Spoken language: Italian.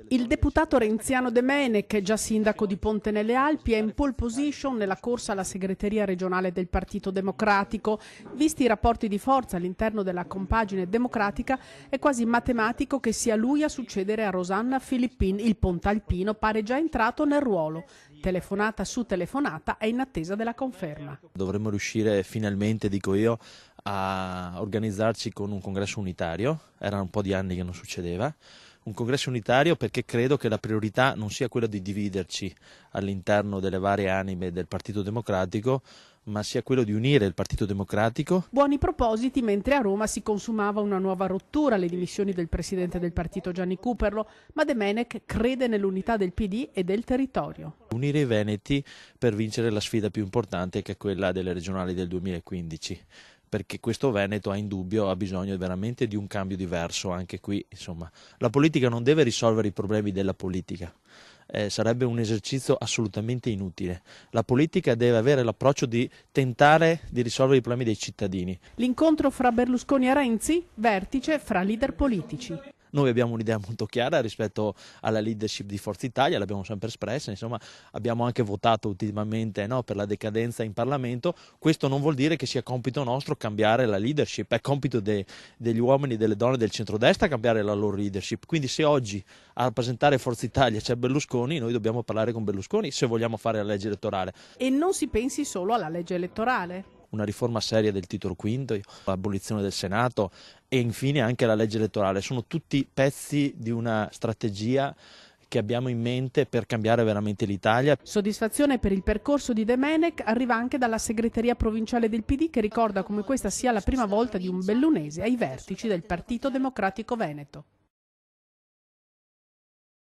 Il deputato renziano Domenech, già sindaco di Ponte nelle Alpi, è in pole position nella corsa alla segreteria regionale del Partito Democratico. Visti i rapporti di forza all'interno della compagine democratica, è quasi matematico che sia lui a succedere a Rosanna Filippin. Il pontalpino pare già entrato nel ruolo. Telefonata su telefonata è in attesa della conferma. Dovremmo riuscire finalmente, dico io, a organizzarci con un congresso unitario. Erano un po' di anni che non succedeva. Un congresso unitario perché credo che la priorità non sia quella di dividerci all'interno delle varie anime del Partito Democratico, ma sia quello di unire il Partito Democratico. Buoni propositi mentre a Roma si consumava una nuova rottura, le dimissioni del presidente del partito Gianni Cuperlo, ma Domenech crede nell'unità del PD e del territorio. Unire i veneti per vincere la sfida più importante, che è quella delle regionali del 2015. Perché questo Veneto ha bisogno veramente di un cambio diverso anche qui. Insomma, la politica non deve risolvere i problemi della politica, sarebbe un esercizio assolutamente inutile. La politica deve avere l'approccio di tentare di risolvere i problemi dei cittadini. L'incontro fra Berlusconi e Renzi, vertice fra leader politici. Noi abbiamo un'idea molto chiara rispetto alla leadership di Forza Italia, l'abbiamo sempre espressa, insomma abbiamo anche votato ultimamente, no, per la decadenza in Parlamento. Questo non vuol dire che sia compito nostro cambiare la leadership, è compito degli uomini e delle donne del centrodestra cambiare la loro leadership. Quindi se oggi a rappresentare Forza Italia c'è Berlusconi, noi dobbiamo parlare con Berlusconi se vogliamo fare la legge elettorale. E non si pensi solo alla legge elettorale. Una riforma seria del titolo quinto, l'abolizione del Senato e infine anche la legge elettorale. Sono tutti pezzi di una strategia che abbiamo in mente per cambiare veramente l'Italia. Soddisfazione per il percorso di Domenech arriva anche dalla segreteria provinciale del PD, che ricorda come questa sia la prima volta di un bellunese ai vertici del Partito Democratico Veneto.